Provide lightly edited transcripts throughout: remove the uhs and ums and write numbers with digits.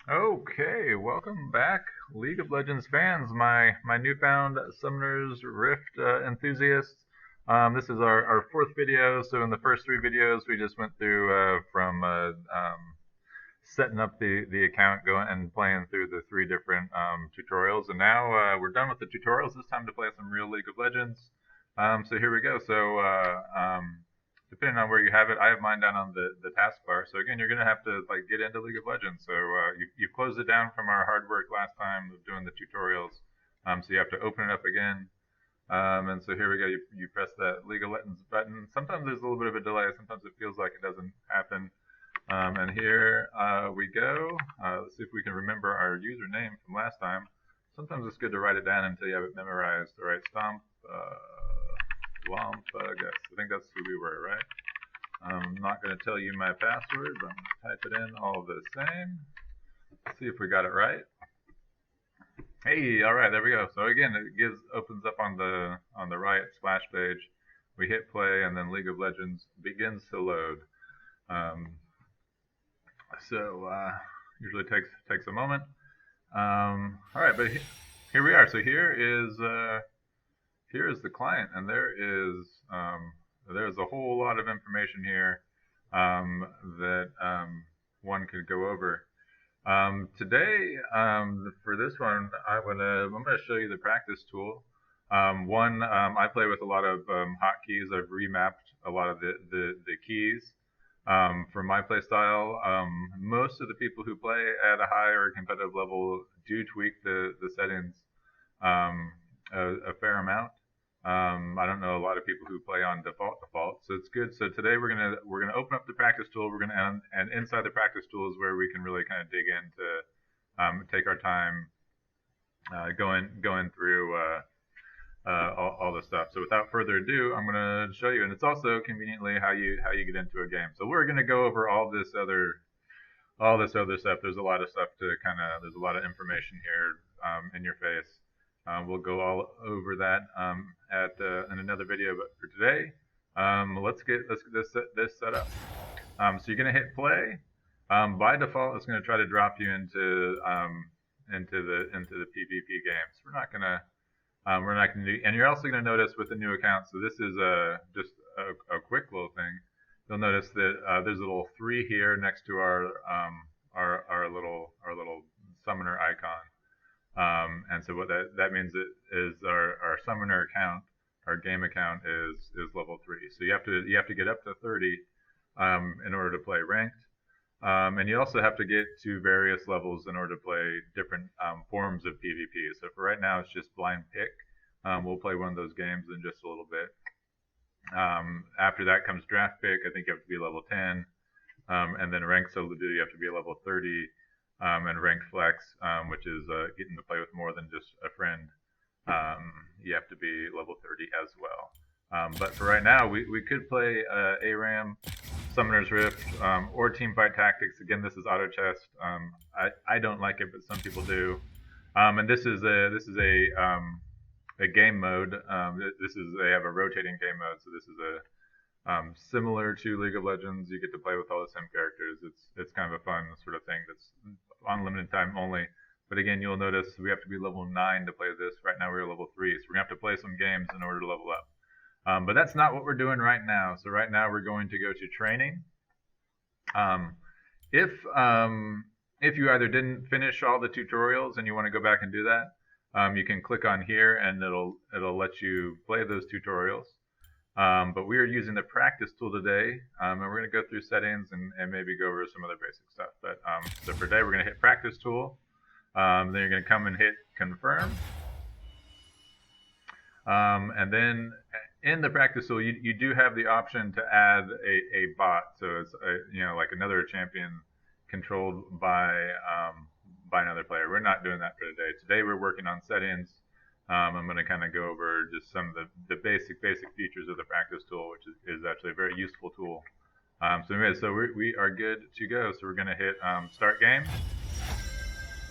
Okay, welcome back, League of Legends fans, my newfound Summoner's Rift enthusiasts. This is our fourth video. So in the first three videos, we just went through from setting up the account, going and playing through the three different tutorials, and now we're done with the tutorials. It's time to play some real League of Legends. So here we go. So depending on where you have it, I have mine down on the taskbar. So again, you're gonna have to like get into League of Legends. So you've closed it down from our hard work last time of doing the tutorials. So you have to open it up again. And so here we go. You press that League of Legends button. Sometimes there's a little bit of a delay. Sometimes it feels like it doesn't happen. And here we go. Let's see if we can remember our username from last time. Sometimes it's good to write it down until you have it memorized. All right, Stomp, Guess. I think that's who we were, right? I'm not going to tell you my password, but I'm going to type it in all the same. Let's see if we got it right. Hey, all right, there we go. So again, it opens up on the right splash page. We hit play, and then League of Legends begins to load. Um, so usually takes a moment. All right, but here we are. So here is the client, and there's a whole lot of information here that one could go over. Today, for this one, I'm gonna show you the practice tool. I play with a lot of hotkeys. I've remapped a lot of the keys for my play style. Most of the people who play at a higher competitive level do tweak the settings a fair amount. I don't know a lot of people who play on default, so it's good. So today we're gonna open up the practice tool. We're gonna and inside the practice tool is where we can really kind of dig into, take our time, going through all the stuff. So without further ado, I'm gonna show you, and it's also conveniently how you get into a game. So we're gonna go over all this other stuff. There's a lot of stuff there's a lot of information here in your face. We'll go all over that in another video, but for today, let's get this set up. So you're gonna hit play. By default, it's gonna try to drop you into the PvP games. We're not gonna do, and you're also gonna notice with the new account. So this is just a quick little thing. You'll notice that there's a little 3 here next to our little summoner icon. And so what that means is our summoner account, our game account is level 3. So you have to get up to 30 in order to play ranked. And you also have to get to various levels in order to play different forms of PvP. So for right now, it's just blind pick. We'll play one of those games in just a little bit. After that comes draft pick. I think you have to be level 10. And then ranked solo duo, you have to be level 30. And ranked flex, which is getting to play with more than just a friend. You have to be level 30 as well. But for right now, we could play ARAM, Summoner's Rift, or Teamfight Tactics. Again, this is auto chest. I don't like it, but some people do. And this is a game mode. They have a rotating game mode, so this is similar to League of Legends. You get to play with all the same characters. It's kind of a fun sort of thing that's on limited time only. But again, you'll notice we have to be level 9 to play this. Right now we're level 3, so we're gonna have to play some games in order to level up. But that's not what we're doing right now. So right now we're going to go to training. If you either didn't finish all the tutorials and you want to go back and do that, you can click on here and it'll let you play those tutorials. But we are using the practice tool today, and we're going to go through settings and maybe go over some other basic stuff. But so for today, we're going to hit practice tool. Then you're going to come and hit confirm. And then in the practice tool, you do have the option to add a bot. So it's like another champion controlled by another player. We're not doing that for today. Today we're working on settings. I'm going to kind of go over just some of the basic features of the practice tool, which is actually a very useful tool. So we are good to go. So we're going to hit start game.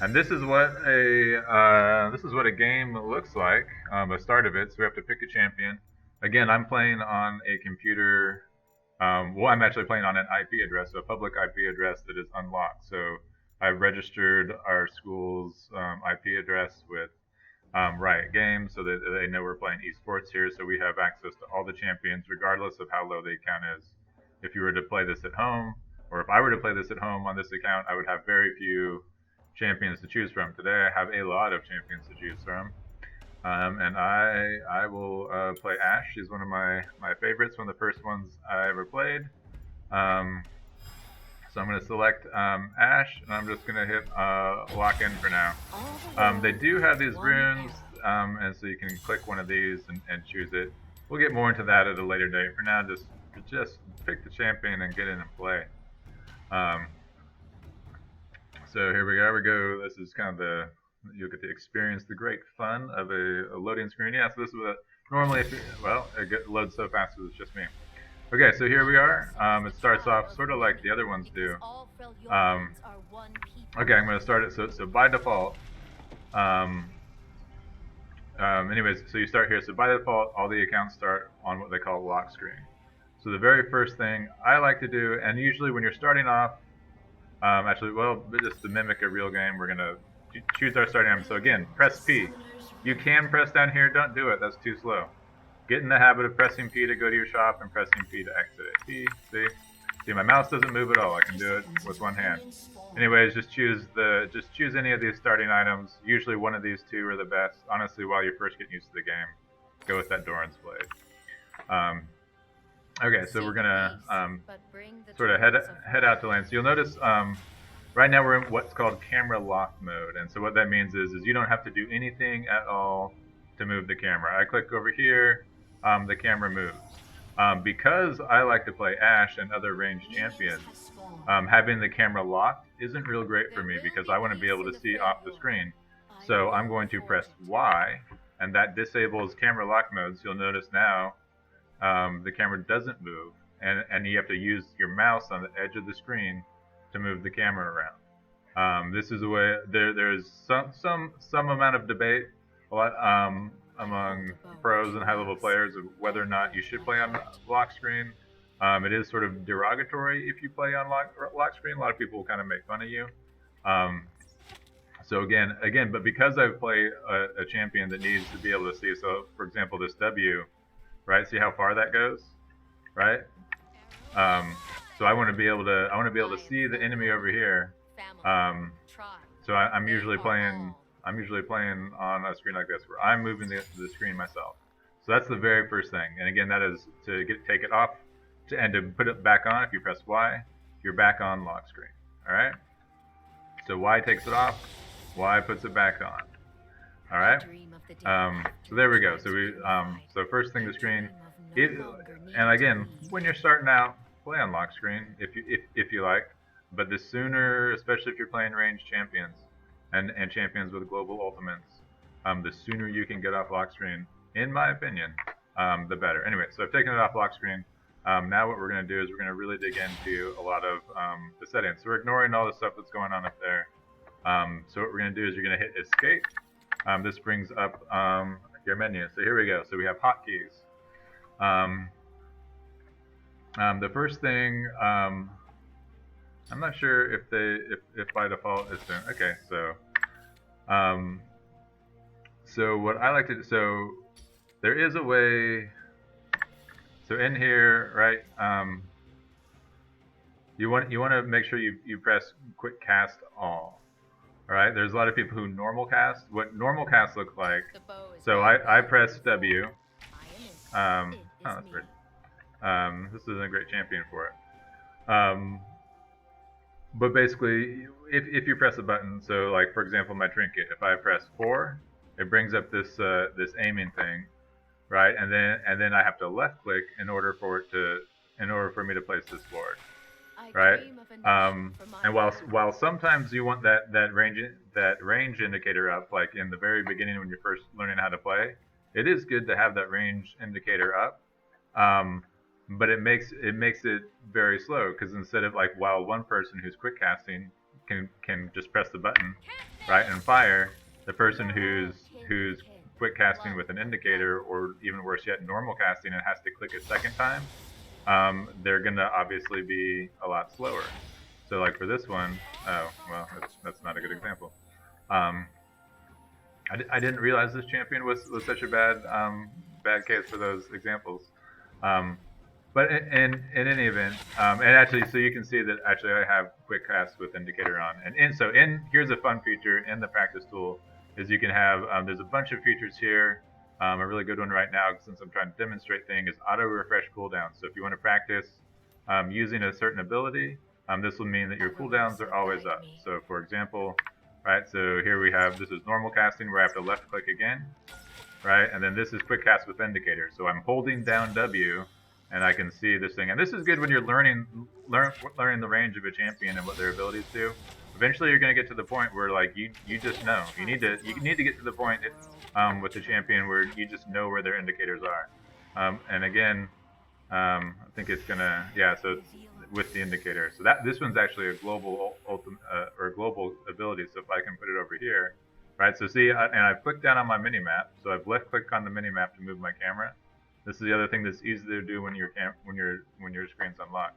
And this is what a game looks like, the start of it. So we have to pick a champion. Again, I'm playing on a computer. I'm actually playing on an IP address, so a public IP address that is unlocked. So I've registered our school's IP address with Riot Games so that they know we're playing esports here. So we have access to all the champions, regardless of how low the account is. If you were to play this at home, or if I were to play this at home on this account, I would have very few champions to choose from. Today I have a lot of champions to choose from. And I will play Ashe. She's one of my favorites, one of the first ones I ever played. So I'm going to select Ashe, and I'm just going to hit lock in for now. They do have these runes, and so you can click one of these and choose it. We'll get more into that at a later date. For now, just pick the champion and get in and play. So here we go. This is kind of you'll get to experience the great fun of a loading screen. Yeah, so this is normally, it loads so fast it's just me. Okay, so here we are. It starts off sort of like the other ones do. Okay, I'm going to start it. So by default, anyways, so you start here. So by default, all the accounts start on what they call lock screen. So the very first thing I like to do, and usually when you're starting off, just to mimic a real game, we're going to choose our starting item. So again, press P. You can press down here. Don't do it. That's too slow. Get in the habit of pressing P to go to your shop and pressing P to exit it. P, see, my mouse doesn't move at all. I can do it with one hand. Anyways, just choose any of these starting items. Usually one of these two are the best. Honestly, while you're first getting used to the game, go with that Doran's Blade. Okay, so we're gonna sort of head out to lane. So you'll notice right now we're in what's called camera lock mode, and so what that means is you don't have to do anything at all to move the camera. I click over here, the camera moves. Because I like to play Ashe and other ranged champions, having the camera locked isn't real great for me because I want to be able to see off the screen. So I'm going to press Y, and that disables camera lock mode. So you'll notice now the camera doesn't move, and you have to use your mouse on the edge of the screen to move the camera around. This is a way. There's some amount of debate among pros and high-level players of whether or not you should play on lock screen. It is sort of derogatory if you play on lock screen. A lot of people will kind of make fun of you. So again, but because I play a champion that needs to be able to see, so for example, this W, right? See how far that goes, right? So I want to be able to see the enemy over here. So I'm usually playing on a screen like this where I'm moving the screen myself. So that's the very first thing. And again, that is to take it off and to put it back on. If you press Y, you're back on lock screen. All right. So Y takes it off. Y puts it back on. All right. So there we go. So first thing, the screen. And again, when you're starting out, play on lock screen if you like. But the sooner, especially if you're playing ranged champions and champions with global ultimates, the sooner you can get off lock screen, in my opinion, the better. Anyway, so I've taken it off lock screen. Now what we're going to do is we're going to really dig into a lot of the settings. So we're ignoring all the stuff that's going on up there. So what we're going to do is you're going to hit escape. This brings up your menu. So here we go. So we have hotkeys. The first thing, I'm not sure if by default it's doing. Okay, so what I like to do, so there is a way. So in here, right? You want to make sure you press quick cast all. All right. There's a lot of people who normal cast. What normal cast looks like. So I press W. Oh, that's weird. This isn't a great champion for it. But basically, if you press a button, so like for example, my trinket, if I press 4, it brings up this aiming thing, right? And then I have to left click in order for me to place this board, right? And while sometimes you want that range indicator up, like in the very beginning when you're first learning how to play, it is good to have that range indicator up. But it makes it very slow because instead of like while one person who's quick casting can just press the button, right, and fire, the person who's quick casting with an indicator, or even worse yet, normal casting and has to click a second time, they're gonna obviously be a lot slower. So like for this one, oh well, that's not a good example. Um, I didn't realize this champion was such a bad case for those examples. Um, but in any event, and actually, so you can see that actually I have quick cast with indicator on, and so here's a fun feature in the practice tool is you can have there's a bunch of features here. A really good one right now, since I'm trying to demonstrate thing, is auto refresh cooldown. So if you want to practice using a certain ability, this will mean that your cooldowns are always up. So for example, right, so here we have, this is normal casting where I have to left click again, right, and then this is quick cast with indicator. So I'm holding down W and I can see this thing. And this is good when you're learning the range of a champion and what their abilities do. Eventually you're going to get to the point where like you just know. You need to get to the point with the champion where you just know where their indicators are. And again, I think it's gonna, yeah, so with the indicator. So this one's actually a global or global ability. So if I can put it over here, right? So see, and I've clicked down on my mini map. So I've left clicked on the mini map to move my camera. This is the other thing that's easy to do when your screen's unlocked.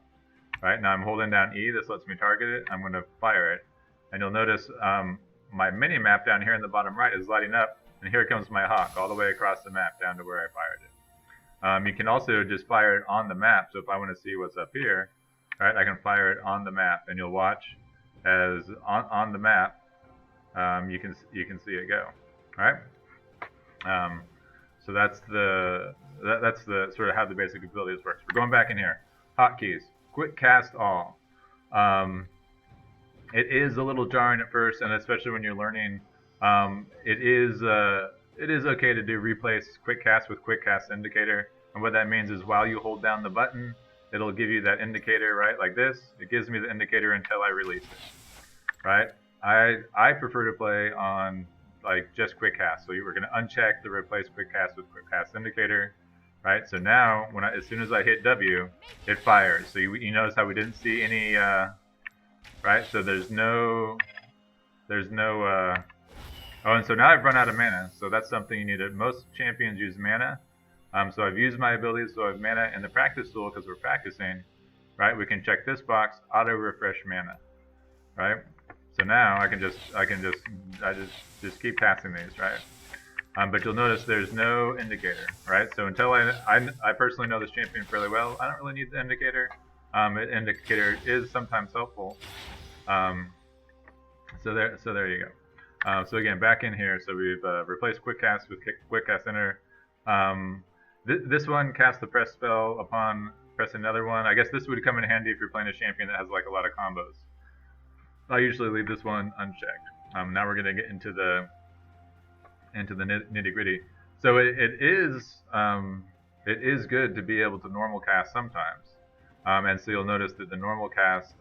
Right, now I'm holding down E. This lets me target it. I'm going to fire it, and you'll notice my mini map down here in the bottom right is lighting up, and here comes my hawk all the way across the map down to where I fired it. You can also just fire it on the map. So if I want to see what's up here, right, I can fire it on the map, and you'll watch as on the map you can see it go. All right. So that's the sort of how the basic abilities works. We're going back in here. Hotkeys. Quick cast all. It is a little jarring at first, and especially when you're learning. It is okay to do replace quick cast with quick cast indicator, and what that means is while you hold down the button, it'll give you that indicator, right, like this. It gives me the indicator until I release it, right? I prefer to play on like just quick cast. So we're going to uncheck the replace quick cast with quick cast indicator. Right, so now as soon as I hit W, it fires. So you notice how we didn't see any, right? So there's no, oh, and so now I've run out of mana. So that's something you need to, most champions use mana. So I've used my abilities, so I have mana in the practice tool because we're practicing, right? We can check this box, auto refresh mana, right? So now I just keep passing these, right? But you'll notice there's no indicator, right? So until I personally know this champion fairly well, I don't really need the indicator. Indicator is sometimes helpful. So there you go. So again, back in here, so we've replaced quick cast with quick cast enter. This one casts the press spell upon pressing another one. I guess this would come in handy if you're playing a champion that has like a lot of combos. I usually leave this one unchecked. Now we're gonna get into the nitty gritty. So it is good to be able to normal cast sometimes, and so you'll notice that the normal cast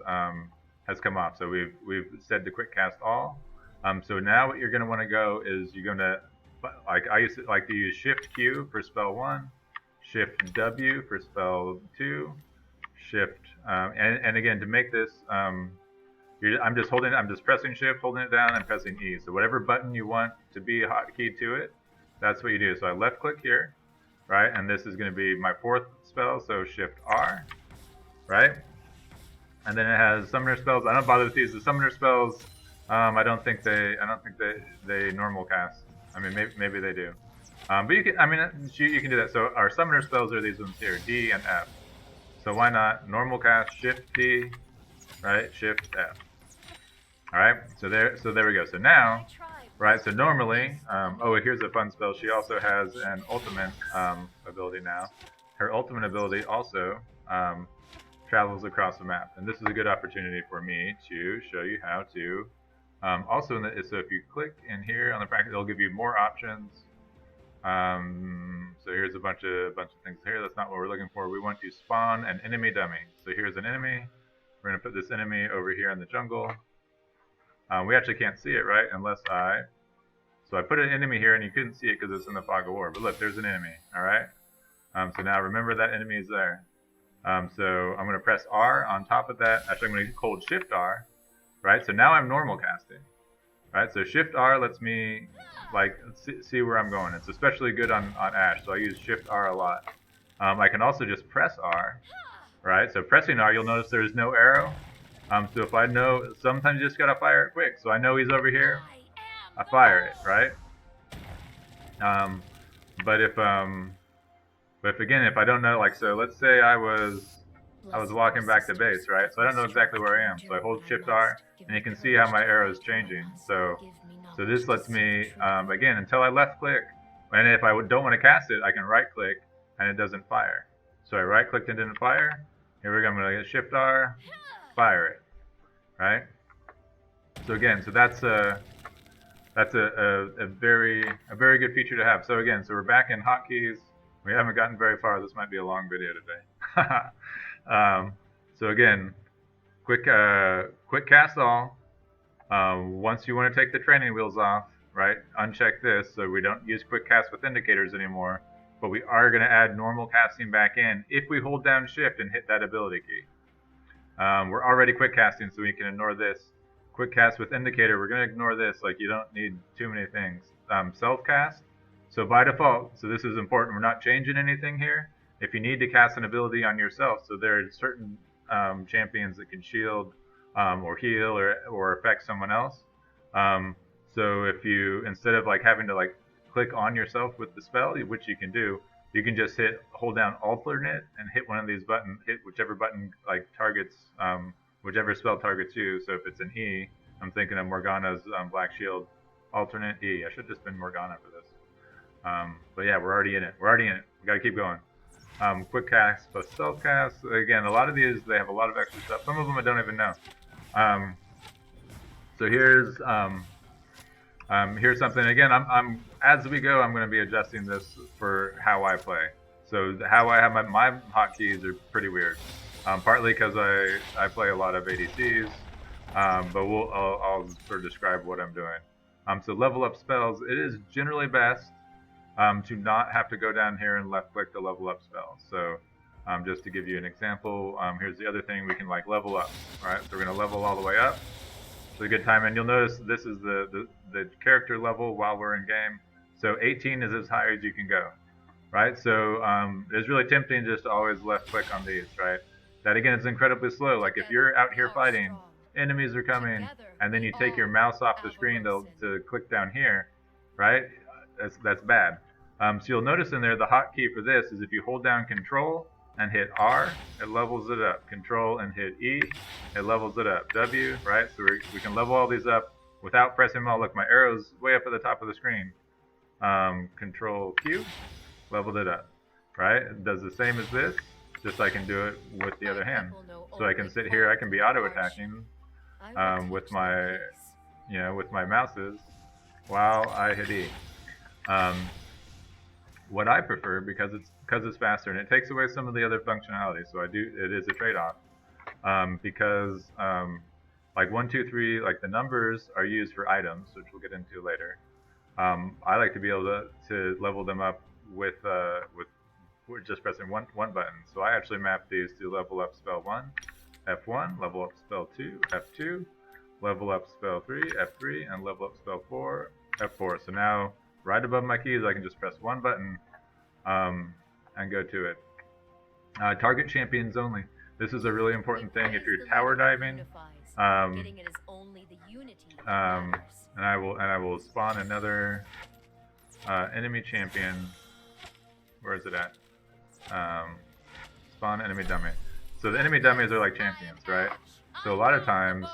has come off. So we've said to quick cast all. So now what you're going to want to go is you're going to, like I used to like to use Shift Q for spell 1, Shift W for spell 2, Shift and again to make this. I'm just pressing Shift, holding it down, and pressing E. So whatever button you want to be a hotkey to it, that's what you do. So I left click here, right? And this is going to be my 4th spell, so Shift R, right? And then it has summoner spells. I don't bother with these. The summoner spells, I don't think they normal cast. I mean, maybe they do. But you can do that. So our summoner spells are these ones here, D and F. So why not normal cast Shift D, right? Shift F. All right, so there we go. So now, right, so normally, oh, here's a fun spell. She also has an ultimate ability now. Her ultimate ability also travels across the map. And this is a good opportunity for me to show you how to, also, so if you click in here on the practice, it'll give you more options. So here's a bunch of things here. That's not what we're looking for. We want to spawn an enemy dummy. So here's an enemy. We're going to put this enemy over here in the jungle. We actually can't see it, right? Unless so I put an enemy here and you couldn't see it because it's in the fog of war. But look, there's an enemy, all right? So now remember that enemy is there. So I'm going to press R on top of that. Actually, I'm going to hold Shift R, right? So now I'm normal casting, right? So Shift R lets me like see where I'm going. It's especially good on Ashe, so I use Shift R a lot. I can also just press R, right? So pressing R, you'll notice there's no arrow. So if I know, sometimes you just gotta fire it quick. So I know he's over here, I fire it, right? Um, but if again, if I don't know, like, so let's say I was walking back to base, right? So I don't know exactly where I am. So I hold Shift R, and you can see how my arrow is changing. So this lets me, again, until I left click, and if I don't want to cast it, I can right click, and it doesn't fire. So I right clicked and didn't fire. Here we go. I'm gonna hit Shift R, fire it, right? So again, so that's a very good feature to have. So again, so we're back in hotkeys. We haven't gotten very far. This might be a long video today. So again, quick cast all. Once you want to take the training wheels off, right? Uncheck this so we don't use quick cast with indicators anymore. But we are going to add normal casting back in if we hold down Shift and hit that ability key. We're already quick casting, so we can ignore this. Quick cast with indicator, we're going to ignore this. Like, you don't need too many things. Self cast. So by default, so this is important, we're not changing anything here. If you need to cast an ability on yourself, so there are certain champions that can shield or heal or affect someone else. So if you, instead of like having to like click on yourself with the spell, which you can do, you can just hold down alternate and hit one of these buttons, hit whichever button like targets, whichever spell targets you. So if it's an E, I'm thinking of Morgana's Black Shield, alternate E. I should have just been Morgana for this. But yeah, we're already in it. We gotta keep going. Quick cast plus self cast. Again, a lot of these, they have a lot of extra stuff. Some of them I don't even know. So here's something. Again, I'm as we go, I'm going to be adjusting this for how I play. So how I have my hotkeys are pretty weird. Partly because I play a lot of ADCs, but I'll sort of describe what I'm doing. So level up spells. It is generally best to not have to go down here and left click to level up spells. So just to give you an example, here's the other thing we can like level up. All right, so we're going to level all the way up. It's a good time, and you'll notice this is the character level while we're in game. So 18 is as high as you can go, right? So it's really tempting just to always left click on these, right? That again is incredibly slow. Like if you're out here fighting, enemies are coming, and then you take your mouse off the screen to click down here, right? That's bad. So you'll notice in there the hotkey for this is if you hold down Control and hit R, it levels it up. Control and hit E, it levels it up. W, right? So we can level all these up without pressing them all. Look, my arrow's way up at the top of the screen. Control Q, leveled it up, right? It does the same as this, just I can do it with the other hand. So I can sit here, I can be auto attacking with my, with my mouses while I hit E. What I prefer, because it's faster and it takes away some of the other functionality, so it is a trade-off, because like 1, 2, 3, like the numbers are used for items, which we'll get into later. I like to be able to level them up with just pressing one button. So I actually map these to level up spell 1, F1, level up spell 2, F2, level up spell 3, F3, and level up spell 4, F4. So now right above my keys, I can just press one button and go to it. Target champions only. This is a really important thing if you're tower diving. And I will spawn another enemy champion. Where is it at? Spawn enemy dummy. So the enemy dummies are like champions, right? So a lot of times,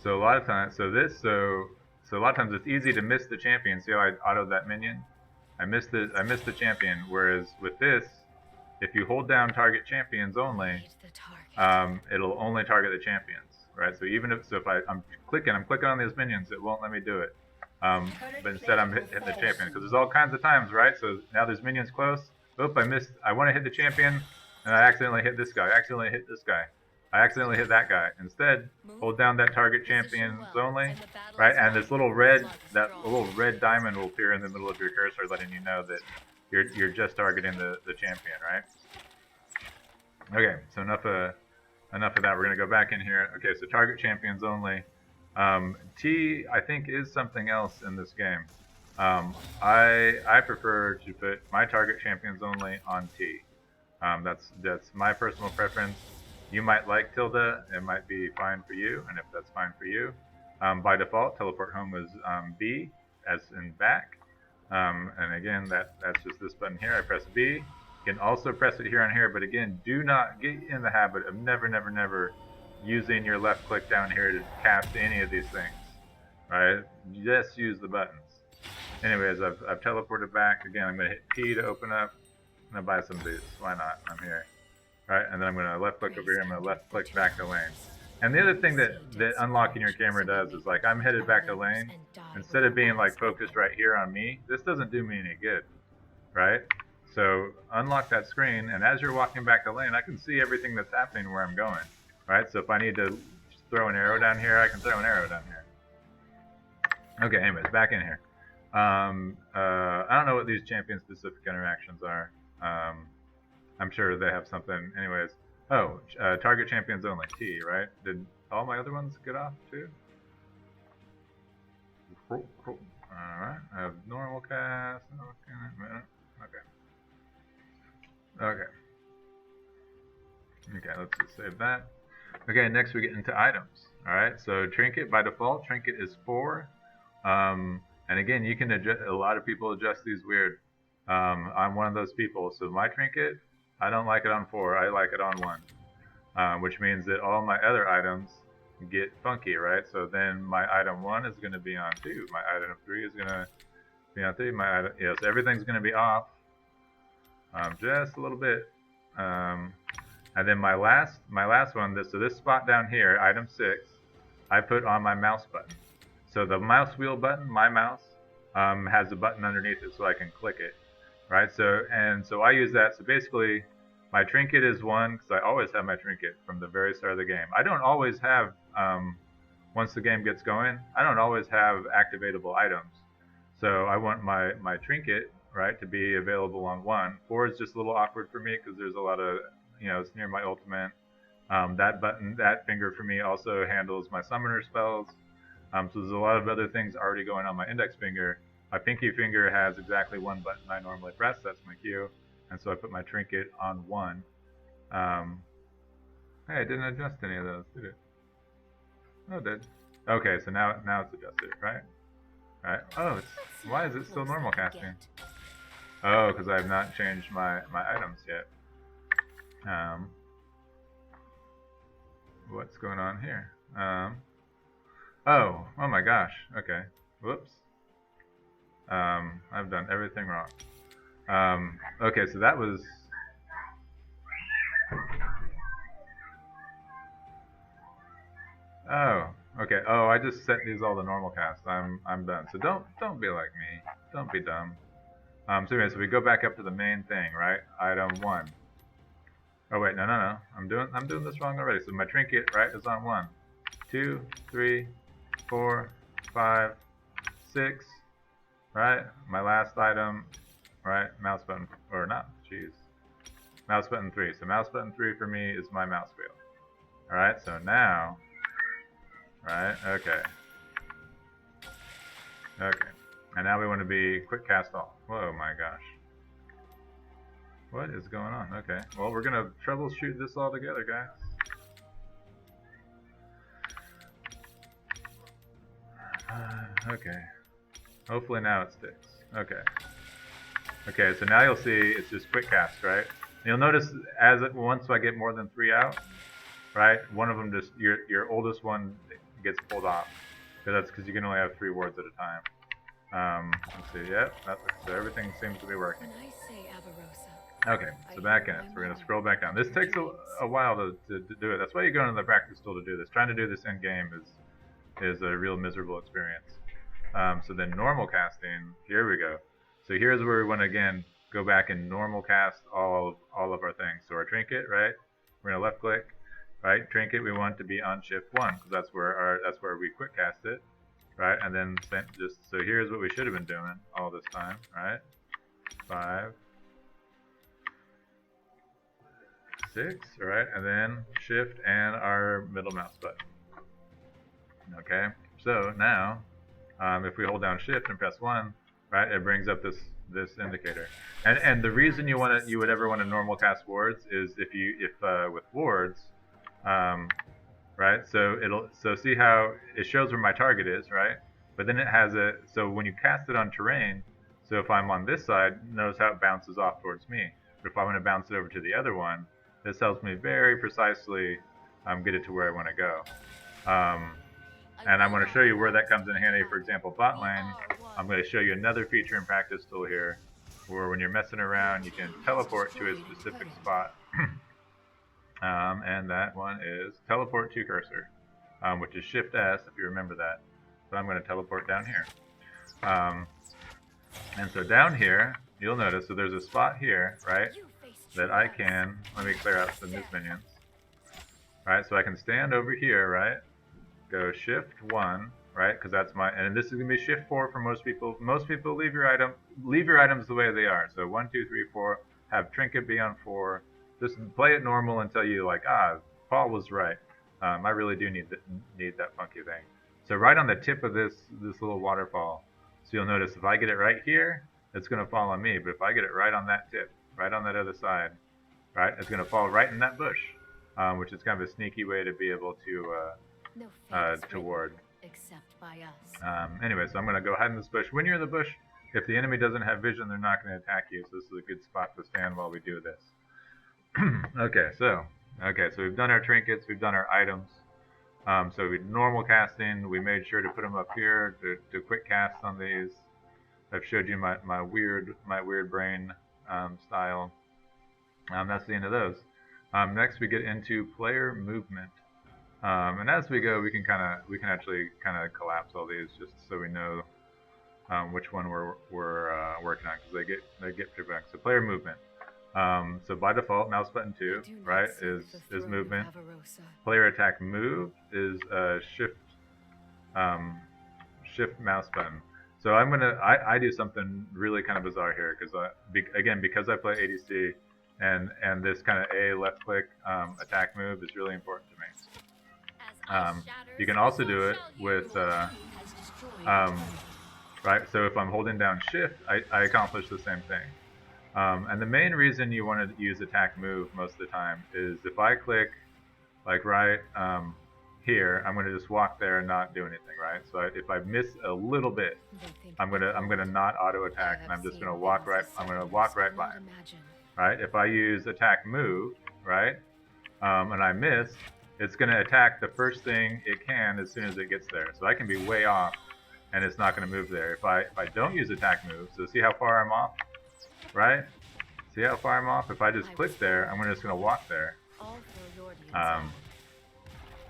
so a lot of times it's easy to miss the champion. See how I autoed that minion? I missed the champion. Whereas with this, if you hold down target champions only, it'll only target the champions, right? So if I'm clicking on these minions, it won't let me do it. But instead I'm hitting the champion, because there's all kinds of times, right? So now there's minions close. Oop, I missed. I want to hit the champion, and I accidentally hit this guy. I accidentally hit this guy. I accidentally hit that guy. Instead, hold down that target champions only, right? And this little red diamond will appear in the middle of your cursor, letting you know that you're just targeting the champion, right? Okay, so enough of that. We're gonna go back in here. Okay, so target champions only. T, I think, is something else in this game. I prefer to put my target champions only on T. That's my personal preference. You might like tilde, it might be fine for you, and if that's fine for you, by default, teleport home was B, as in back. And again, that's just this button here. I press B. You can also press it here and here, but again, do not get in the habit of never using your left click down here to cast any of these things, right? Just use the buttons. Anyways, I've teleported back. Again, I'm going to hit P to open up. I'm going to buy some boots. Why not? I'm here. Right, and then I'm going to left click over here. I'm going to left click back to lane. And the other thing that unlocking your camera does is, like, I'm headed back to lane. Instead of being like focused right here on me, this doesn't do me any good, right? So unlock that screen, and as you're walking back to lane, I can see everything that's happening where I'm going, right? So if I need to throw an arrow down here, I can throw an arrow down here. Okay, anyways, back in here. I don't know what these champion specific interactions are. I'm sure they have something. Anyways, target champions only, T, right? Did all my other ones get off too? Cool. Alright, I have normal cast. Okay, let's just save that. Okay, next we get into items. Alright, so trinket, by default, trinket is 4. And again, you can adjust, a lot of people adjust these weird. I'm one of those people, so my trinket, I don't like it on 4, I like it on 1. Which means that all my other items get funky, right? So then my item 1 is going to be on 2, my item 3 is going to be on 3, my item, so everything's going to be off, just a little bit. And then my last one, so this spot down here, item 6, I put on my mouse button. So the mouse wheel button, my mouse, has a button underneath it so I can click it, right? So I use that. So basically, my trinket is 1 because I always have my trinket from the very start of the game. I don't always have, once the game gets going, I don't always have activatable items. So I want my trinket, right, to be available on 1. 4 is just a little awkward for me because there's a lot of, it's near my ultimate. That button, that finger for me also handles my summoner spells. So there's a lot of other things already going on my index finger. My pinky finger has exactly 1 button I normally press, that's my Q. And so I put my trinket on 1. Hey, it didn't adjust any of those, did it? Oh, it did. Okay, so now it's adjusted, right? Right. Oh, why is it still normal casting? Oh, because I have not changed my items yet. What's going on here? Oh my gosh. Okay. Whoops. I've done everything wrong. Okay, so that was. Oh, okay. Oh, I just set these all to normal cast. I'm done. So don't be like me. Don't be dumb. So anyway, so we go back up to the main thing, right? Item 1. Oh wait, no. I'm doing this wrong already. So my trinket, right, is on 1, 2, 3, 4, 5, 6, right? My last item, right? Mouse button, or not, jeez. Mouse button 3. So mouse button 3 for me is my mouse wheel. Alright, so now, right, okay. And now we want to be quick cast all. Whoa, my gosh. What is going on? Okay, well, we're going to troubleshoot this all together, guys. Okay. Hopefully now it sticks. Okay, so now you'll see it's just quick cast, right? You'll notice once I get more than 3 out, right? One of them just your oldest one gets pulled off. So that's because you can only have 3 wards at a time. Let's see. Yep. So everything seems to be working. Okay, so back in it. So we're gonna scroll back down. This takes a while to do it. That's why you go into the practice tool to do this. Trying to do this in game is a real miserable experience. So then normal casting, here we go. So here's where we want to again go back and normal cast all of our things. So our trinket, right? We're gonna left click, right? Trinket we want to be on shift 1 because that's where we quick cast it, right? And then so here's what we should have been doing all this time, right? 5, 6, right? And then shift and our middle mouse button. Okay, so now if we hold down shift and press 1, right, it brings up this this indicator. And the reason you would ever want to normal cast wards is if with wards, right? So see how it shows where my target is, right? But then it has so when you cast it on terrain, so if I'm on this side, notice how it bounces off towards me. But if I want to bounce it over to the other one, this helps me very precisely get it to where I want to go. And I'm going to show you where that comes in handy. For example, bot lane, I'm going to show you another feature in practice tool here, where when you're messing around, you can teleport to a specific spot. And that one is teleport to cursor, which is Shift S if you remember that. So I'm going to teleport down here. And so down here, you'll notice, so there's a spot here, right, that I can, let me clear out some of these minions. Right, so I can stand over here, right, go Shift 1, right, because that's my, and this is going to be Shift 4 for most people. Most people leave your items the way they are. So 1, 2, 3, 4, have Trinket be on 4. Just play it normal until you like, Paul was right. I really do need that funky thing. So right on the tip of this little waterfall, so you'll notice if I get it right here, it's going to fall on me. But if I get it right on that tip, right on that other side, right, it's going to fall right in that bush, which is kind of a sneaky way to be able to ward. Except by us. Anyway, so I'm going to go hide in this bush. When you're in the bush, if the enemy doesn't have vision, they're not going to attack you. So this is a good spot to stand while we do this. Okay, so we've done our trinkets, we've done our items. So we normal casting, we made sure to put them up here to quick cast on these. I've showed you my weird brain style. That's the end of those. Next we get into player movement. And as we go, we can actually collapse all these just so we know which one we're working on, because they get pretty big. So player movement. So by default, mouse button 2, right, is movement. Player attack move is shift mouse button. So I do something really kind of bizarre here, because because I play ADC, and this kind of A left click attack move is really important to me. You can also do it with right. So if I'm holding down shift, I accomplish the same thing. And the main reason you want to use attack move most of the time is if I click like right here, I'm going to just walk there and not do anything, right? So if I miss a little bit, I'm gonna not auto attack, and I'm just going to walk right. I'm going to walk right by it, right? If I use attack move, right, and I miss, it's going to attack the first thing it can as soon as it gets there. So I can be way off, and it's not going to move there. If I don't use attack move, so see how far I'm off. Right? See how far I'm off? If I just click there, I'm just going to walk there.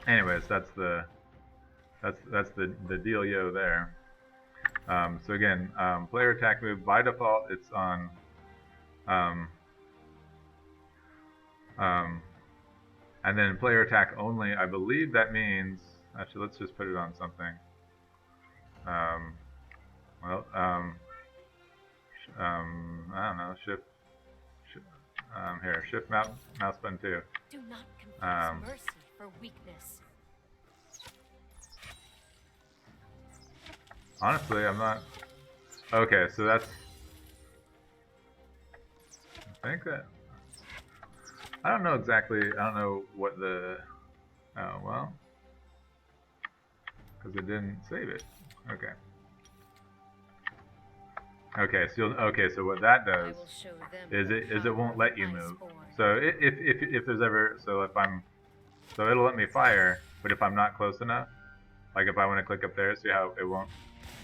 Anyways, that's the dealio there. So again, player attack move by default, it's on. And then player attack only, I believe that means. Actually, let's just put it on something. I don't know, shift here, shift mouse button 2. Do not confess mercy for weakness. Honestly, I'm not. Okay, so that's. I think that. I don't know exactly. I don't know what the. Oh well. Because it didn't save it. Okay. So what that does is it won't let you move. So if there's ever so it'll let me fire, but if I'm not close enough, like if I want to click up there, see how it won't.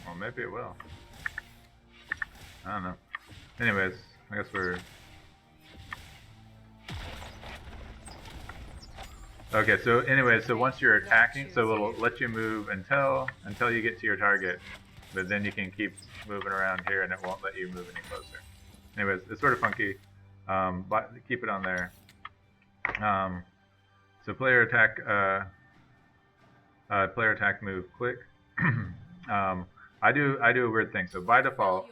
Well, maybe it will. I don't know. Anyways, I guess we're. Okay. So anyways, so once you're attacking, so it'll let you move until you get to your target. But then you can keep moving around here, and it won't let you move any closer. Anyways, it's sort of funky, but keep it on there. So player attack move click. I do a weird thing. So by default,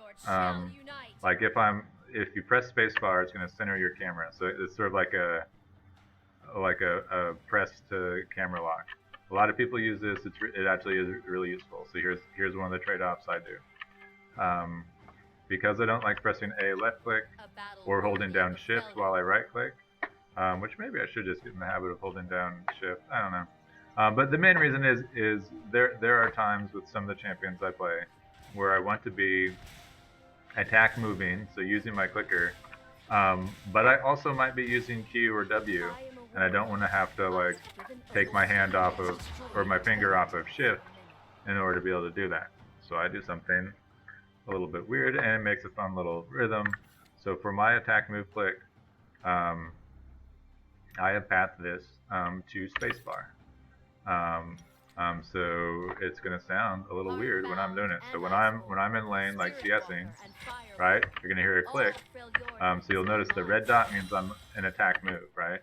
like if you press spacebar, it's going to center your camera. So it's sort of like a press to camera lock. A lot of people use this. It actually is really useful. So here's one of the trade-offs I do. because I don't like pressing A left click or holding down shift while I right click, which maybe I should just get in the habit of holding down shift. I don't know. But the main reason is there are times with some of the champions I play where I want to be attack moving, so using my clicker, but I also might be using Q or W, and I don't want to have to like take my hand off of or my finger off of shift in order to be able to do that. So I do something a little bit weird, and it makes a fun little rhythm. So for my attack move click, I have pathed this to spacebar. So it's gonna sound a little weird when I'm doing it. So when I'm in lane like CSing, right, you're gonna hear a click. So you'll notice the red dot means I'm in attack move, right?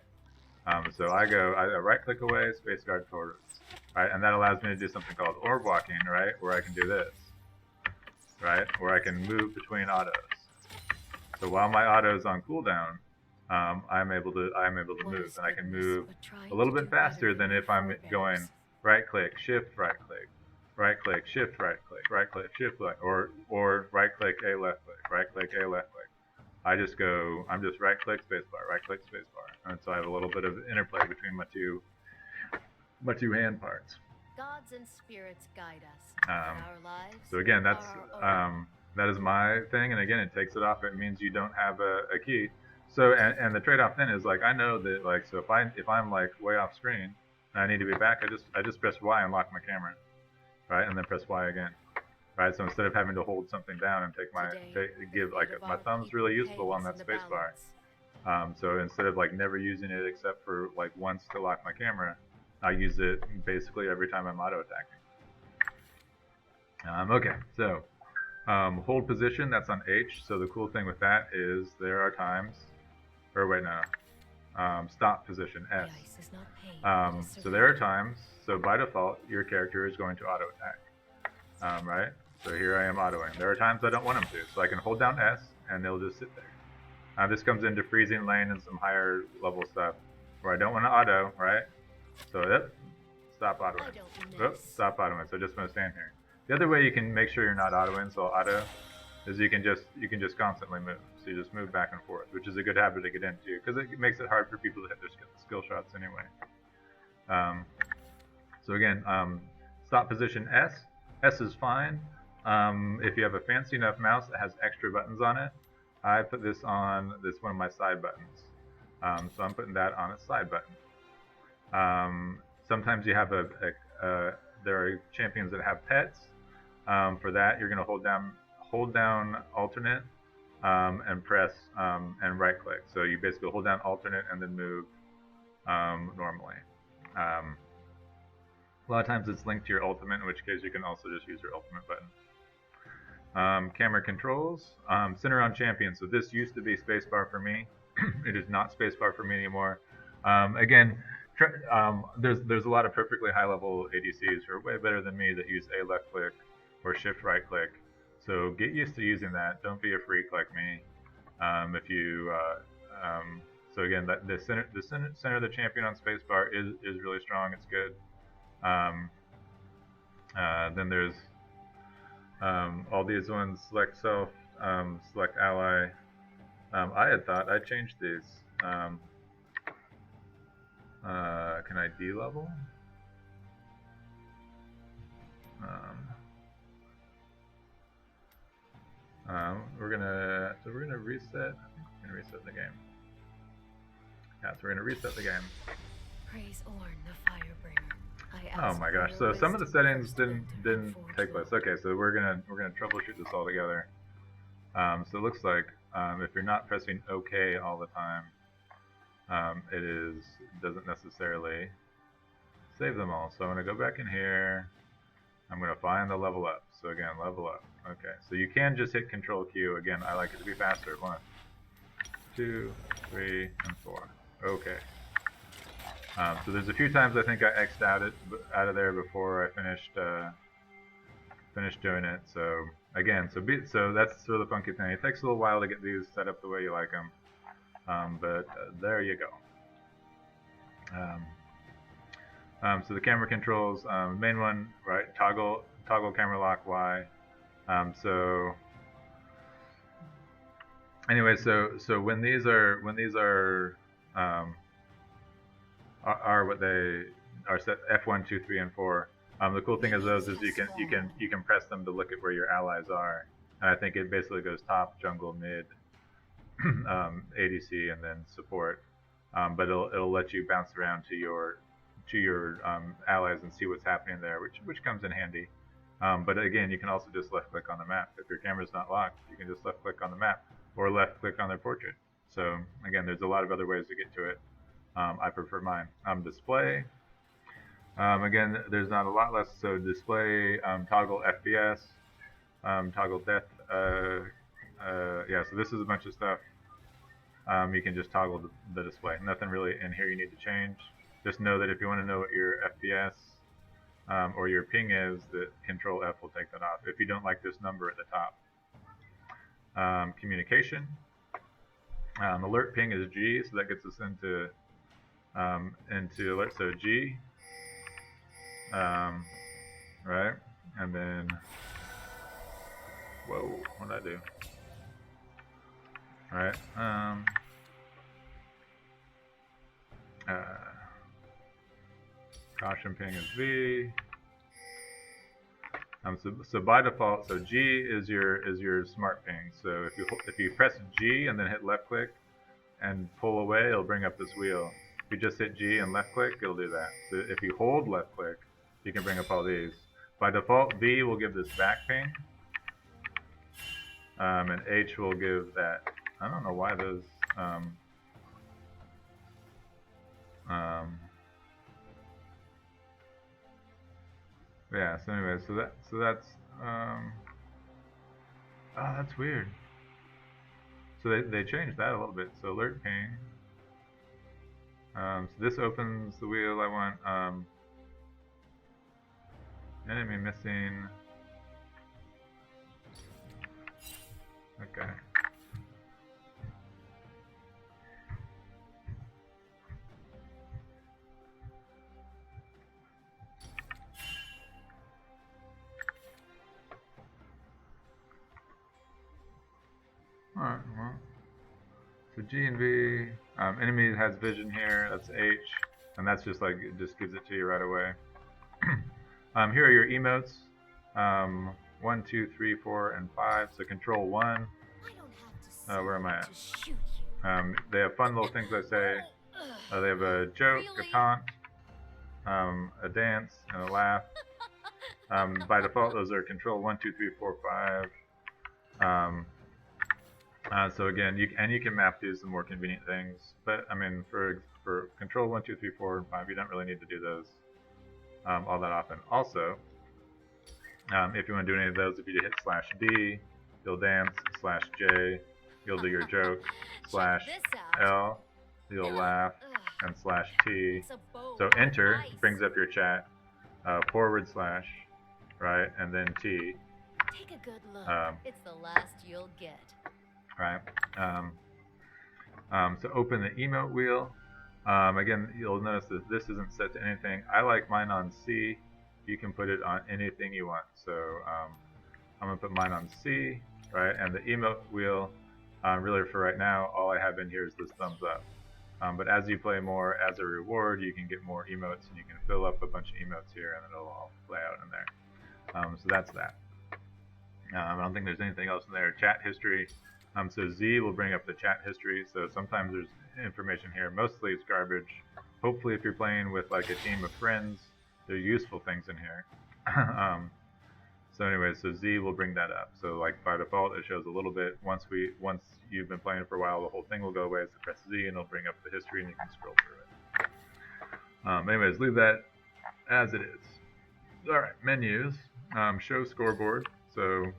So I right click away, space guard towards, right, and that allows me to do something called orb walking, right, where I can do this, right, where I can move between autos. So while my auto is on cooldown, I'm able to move, and I can move a little bit faster than if I'm going right click, shift, right click, right click, shift, right click, right click, shift, or right click, A left click, right click, A left click. I'm just right click, spacebar, right click, spacebar, and so I have a little bit of interplay between my two hand parts. Gods and spirits guide us. Our lives. So again, that is my thing, and again, it takes it off. It means you don't have a key. So and the trade-off then is like I know that like so if I'm like way off screen and I need to be back, I just press Y and lock my camera, right, and then press Y again, right. So instead of having to hold something down and give like my thumb's really useful on that space bar. So instead of like never using it except for like once to lock my camera, I use it basically every time I'm auto attacking. Okay, so hold position, that's on H. So the cool thing with that is there are times, or wait, no, stop position, S. So there are times, so by default, your character is going to auto attack, right? So here I am autoing. There are times I don't want him to, so I can hold down S and they'll just sit there. This comes into freezing lane and some higher level stuff where I don't want to auto, right? So stop autoing. Stop autoing. So I just want to stand here. The other way you can make sure you're not autoing, so auto, is you can just constantly move. So you just move back and forth, which is a good habit to get into because it makes it hard for people to hit their skill shots anyway. So again, stop position S. S is fine. If you have a fancy enough mouse that has extra buttons on it, I put this on one of my side buttons. So I'm putting that on its side button. Sometimes you have there are champions that have pets. For that, you're going to hold down alternate and press and right click. So you basically hold down alternate and then move normally. A lot of times it's linked to your ultimate, in which case you can also just use your ultimate button. Camera controls, center on champion. So this used to be spacebar for me. It is not spacebar for me anymore. Again, there's a lot of perfectly high level ADCs who are way better than me that use A left click or shift right click. So get used to using that. Don't be a freak like me. So again, the center of the champion on spacebar is really strong. It's good. Then there's all these ones: select self, select ally. I had thought I changed these. Can I D-level? We're gonna reset. We're gonna reset the game. Yeah, so we're gonna reset the game. Praise Orn, the Firebringer. Oh my gosh! So some of the settings didn't take place. Okay, so we're gonna troubleshoot this all together. So it looks like if you're not pressing OK all the time, it doesn't necessarily save them all. So I'm gonna go back in here. I'm gonna find the level up. So again, level up. Okay, so you can just hit Control Q. Again, I like it to be faster. 1, 2, 3, and 4. Okay. So there's a few times I think I X'd out of there before I finished doing it. So again, so that's sort of the funky thing. It takes a little while to get these set up the way you like them, but there you go. So the camera controls, main one, right? Toggle camera lock Y. So anyway, so um, when these are what they are set F1, 2, 3, and 4. The cool thing is those is you can press them to look at where your allies are, and I think it basically goes top, jungle, mid, ADC, and then support. But it'll let you bounce around to your allies and see what's happening there, which comes in handy. But again, you can also just left click on the map. If your camera's not locked, you can just left click on the map or left click on their portrait. So again, there's a lot of other ways to get to it. I prefer mine. Display. Again, there's not a lot less. So display, toggle FPS, toggle depth. Yeah, so this is a bunch of stuff. You can just toggle the display. Nothing really in here you need to change. Just know that if you want to know what your FPS or your ping is, that Control F will take that off. If you don't like this number at the top. Communication. Alert ping is G, so that gets us into alert. So G, right, and then whoa, what did I do? All right. Caution ping is V. So by default, so G is your smart ping. So if you press G and then hit left click and pull away, it'll bring up this wheel. If you just hit G and left click, it'll do that. So if you hold left click, you can bring up all these. By default, V will give this back ping, and H will give that. I don't know why those. Yeah. So anyway, that's. Oh, that's weird. So they changed that a little bit. So alert ping. So this opens the wheel I want. Enemy missing. Okay. Alright, well. So G and V. Enemy has vision here, that's H. And that's just like, it just gives it to you right away. Here are your emotes. 1, 2, 3, 4, and 5. So control 1. Where am I at? They have fun little things I say. They have a joke, a taunt, a dance, and a laugh. By default, those are control 1, 2, 3, 4, 5. So again, you can map these to more convenient things. But I mean, for control 1, 2, 3, 4, and 5, you don't really need to do those all that often. Also, if you want to do any of those, if you hit /D, you'll dance. /J, you'll do your joke. /L, you'll laugh. And /T. So enter brings up your chat. / right, and then T. Take a good look. It's the last you'll get. Right. So open the emote wheel. Again, you'll notice that this isn't set to anything. I like mine on C. You can put it on anything you want. So I'm gonna put mine on C, right? And the emote wheel, really for right now, all I have in here is this thumbs up. But as you play more, as a reward, you can get more emotes, and you can fill up a bunch of emotes here, and it'll all play out in there. So that's that. I don't think there's anything else in there. Chat history. So Z will bring up the chat history. So sometimes there's information here. Mostly it's garbage. Hopefully, if you're playing with like a team of friends, there's useful things in here. So anyway, so Z will bring that up. So like by default, it shows a little bit. Once you've been playing for a while, the whole thing will go away. So press Z and it'll bring up the history, and you can scroll through it. Anyways, leave that as it is. All right, menus. Show scoreboard. So,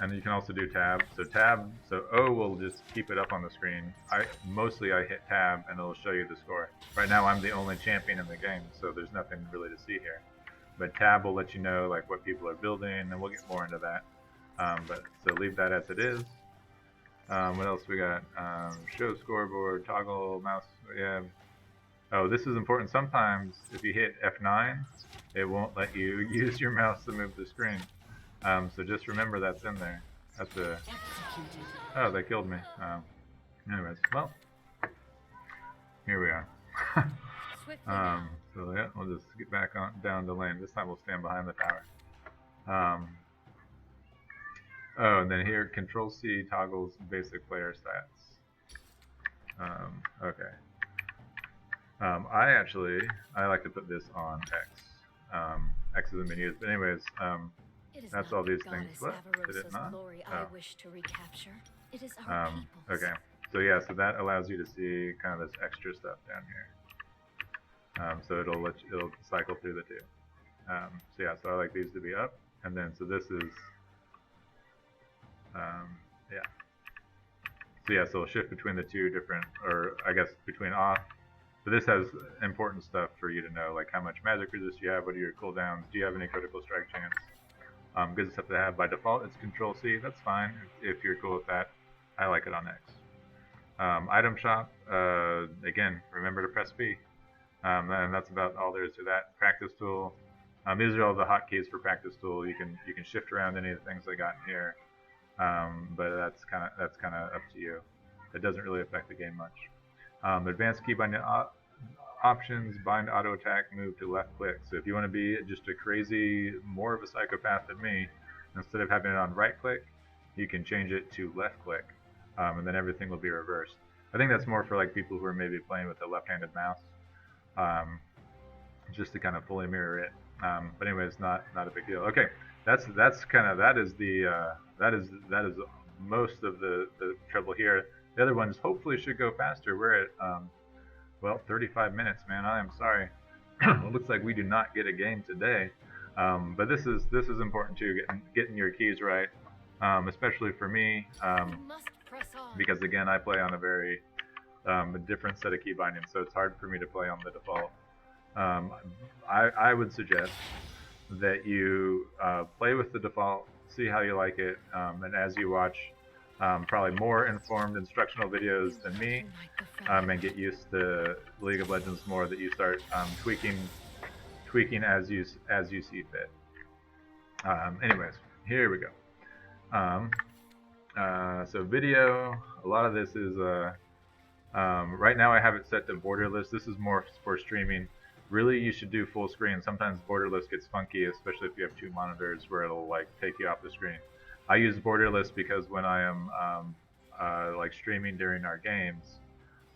and you can also do tab. So tab, so O will just keep it up on the screen. I hit tab and it'll show you the score. Right now I'm the only champion in the game, so there's nothing really to see here. But tab will let you know like what people are building, and we'll get more into that. But so leave that as it is. What else we got? Show scoreboard, toggle mouse. Yeah. Oh, this is important. Sometimes if you hit F9, it won't let you use your mouse to move the screen. So just remember that's in there. That's a... Oh, they killed me. Anyways, well, here we are. So yeah, we'll just get back on down the lane. This time we'll stand behind the tower. Oh, and then here, Control C toggles basic player stats. Okay. I like to put this on X. X is a menu, but anyways, that's all these things. What? Did it not? Oh. Okay. So yeah, so that allows you to see kind of this extra stuff down here. So it'll cycle through the two. So yeah, so I like these to be up, and then so this is, yeah. So yeah, so it'll shift between the two different, or I guess between off. So this has important stuff for you to know, like how much magic resist you have, what are your cooldowns, do you have any critical strike chance. Good stuff to have. By default, it's Control C. That's fine if you're cool with that. I like it on X. Item shop. Again, remember to press B. And that's about all there is to that. Practice tool. These are all the hotkeys for practice tool. You can shift around any of the things I got in here, but that's kind of up to you. It doesn't really affect the game much. Advanced key binding options, bind auto attack, move to left click. So if you want to be just a crazy, more of a psychopath than me, instead of having it on right click, you can change it to left click, and then everything will be reversed. I think that's more for like people who are maybe playing with a left-handed mouse, just to kind of fully mirror it. But anyways, not a big deal. Okay, that is most of the trouble here. The other ones hopefully should go faster. We're at well, 35 minutes, man. I am sorry. It looks like we do not get a game today, but this is important too. Getting your keys right, especially for me, because again, I play on a very different set of key bindings, so it's hard for me to play on the default. I would suggest that you play with the default, see how you like it, and as you watch probably more informed instructional videos than me, and get used to League of Legends more, that you start tweaking as you see fit. Anyways, here we go. So video, a lot of this is right now I have it set to borderless. This is more for streaming. Really, you should do full screen. Sometimes borderless gets funky, especially if you have two monitors where it'll like take you off the screen. I use borderless because when I am like streaming during our games,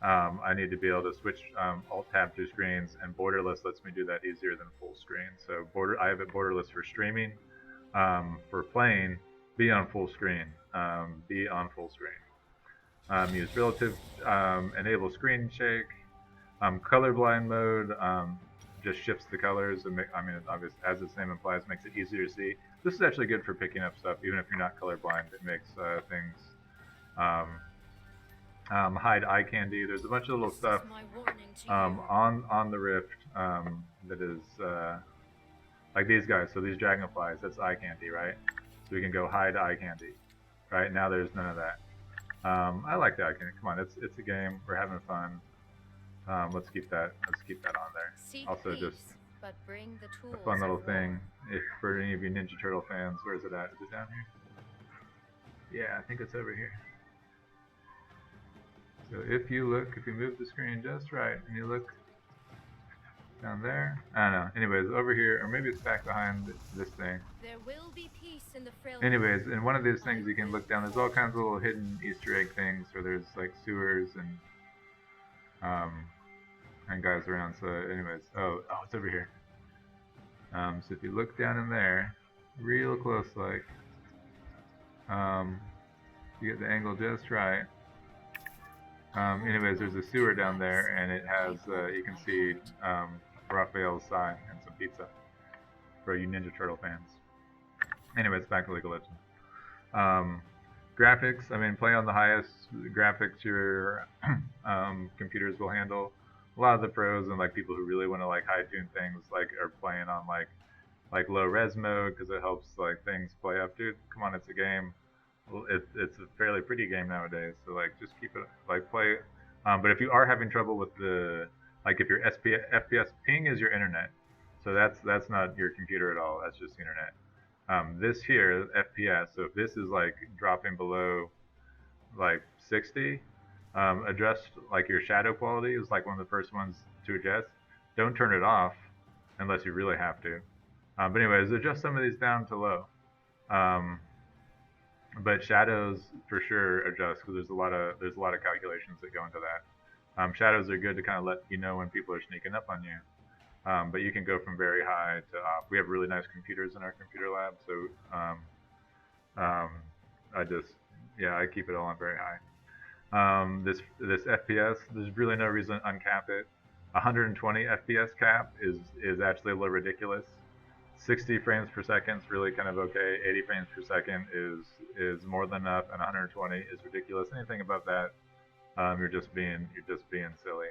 I need to be able to switch alt tab through screens, and borderless lets me do that easier than full screen. So I have it borderless for streaming. For playing, be on full screen. Use relative, enable screen shake. Colorblind mode just shifts the colors, and obviously, as its name implies, makes it easier to see. This is actually good for picking up stuff, even if you're not colorblind. It makes things hide eye candy. There's a bunch of little stuff on the Rift that is like these guys. So these dragonflies, that's eye candy, right? So we can go hide eye candy. Right now, there's none of that. I like the eye candy. Come on, it's a game. We're having fun. Let's keep that on there. Also, just a fun little thing. If for any of you Ninja Turtle fans, where is it at? Is it down here? Yeah, I think it's over here. So if you move the screen just right, and you look down there, I don't know. Anyways, over here, or maybe it's back behind this thing. There will be peace in the frail. Anyways, in one of these things you can look down. There's all kinds of little hidden Easter egg things, where there's like sewers and guys around. So anyways, oh, it's over here. So if you look down in there, real close, like, you get the angle just right. Anyways, there's a sewer down there, and it has, you can see Raphael's sign and some pizza for you Ninja Turtle fans. Anyways, back to League of Legends. Graphics, play on the highest graphics your computers will handle. A lot of the pros and like people who really want to like high tune things like are playing on like low res mode because it helps like things play up. Dude, come on, it's a game. It's a fairly pretty game nowadays, so like just keep it like play. But if you are having trouble with the like if your FPS ping is your internet, so that's not your computer at all. That's just the internet. This here, FPS, so if this is like dropping below like 60, adjust like your shadow quality is like one of the first ones to adjust. Don't turn it off unless you really have to. But anyways, adjust some of these down to low. Um, but shadows for sure adjust because there's a lot of calculations that go into that. Shadows are good to kind of let you know when people are sneaking up on you. But you can go from very high to off. We have really nice computers in our computer lab, so um, I just I keep it all on very high. This FPS, there's really no reason to uncap it. 120 FPS cap is actually a little ridiculous. 60 frames per second is really kind of okay. 80 frames per second is more than enough, and 120 is ridiculous. Anything above that, you're just being silly.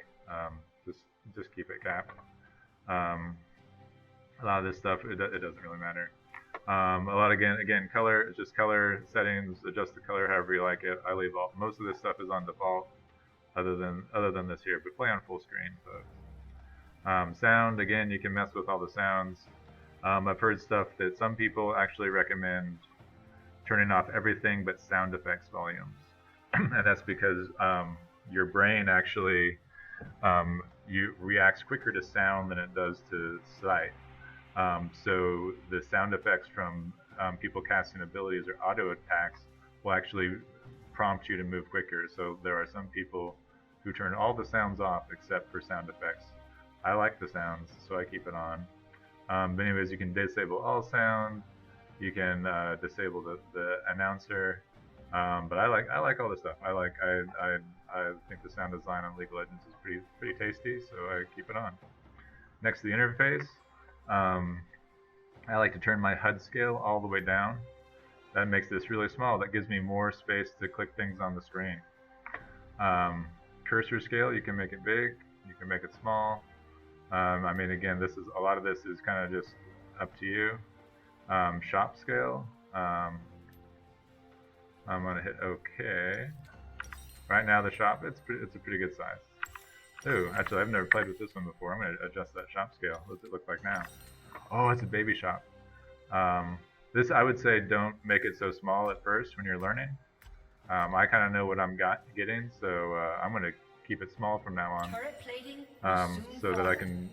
Just keep it capped. A lot of this stuff it doesn't really matter. A lot again color is just color settings. Adjust the color however you like it. I leave all most of this stuff is on default, other than this here. But play on full screen, folks. Sound again, you can mess with all the sounds. I've heard stuff that some people actually recommend turning off everything but sound effects volumes, and that's because your brain actually you reacts quicker to sound than it does to sight. So the sound effects from people casting abilities or auto attacks will actually prompt you to move quicker. So there are some people who turn all the sounds off except for sound effects. I like the sounds, so I keep it on. But anyways, you can disable all sound. You can disable the announcer. But I like all this stuff. I think the sound design on League of Legends is pretty tasty, so I keep it on. Next to the interface, I like to turn my HUD scale all the way down. That makes this really small. That gives me more space to click things on the screen. Cursor scale, you can make it big, you can make it small. I mean, again, a lot of this is kind of just up to you. Shop scale, I'm gonna hit OK. Right now the shop, it's a pretty good size. Ooh, actually I've never played with this one before. I'm gonna adjust that shop scale. What's it look like now? Oh, it's a baby shop. This I would say don't make it so small at first when you're learning. I kind of know what I'm getting, so I'm gonna keep it small from now on, so that I can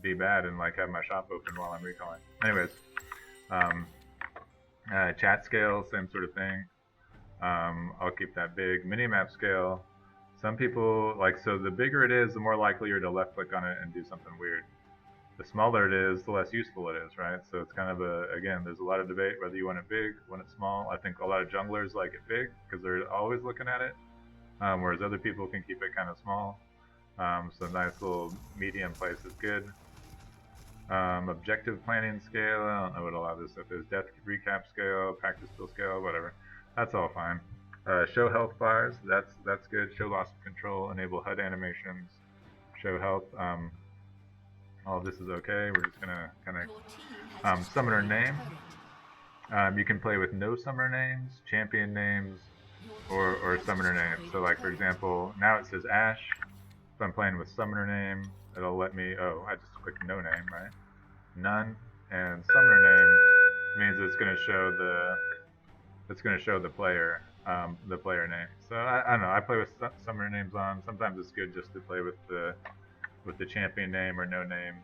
be bad and like have my shop open while I'm recalling. Anyways, chat scale, same sort of thing. I'll keep that big. Minimap scale. Some people so the bigger it is, the more likely you're to left click on it and do something weird. The smaller it is, the less useful it is, right? So it's kind of again, there's a lot of debate whether you want it big, want it small. I think a lot of junglers like it big because they're always looking at it, whereas other people can keep it kind of small. So nice little medium place is good. Objective planning scale, I don't know what a lot of this stuff is. Death recap scale, practice skill scale, whatever. That's all fine. Show health bars, that's good. Show loss of control, enable HUD animations, show health. All of this is okay. We're just gonna kind of summoner name. You can play with no summoner names, champion names, or summoner names. So like for example, now it says Ash. If I'm playing with summoner name, it'll let me. Oh, I just clicked no name, right? None, and summoner name means it's gonna show the player name. So I don't know. I play with summoner names on. Sometimes it's good just to play with the champion name or no names.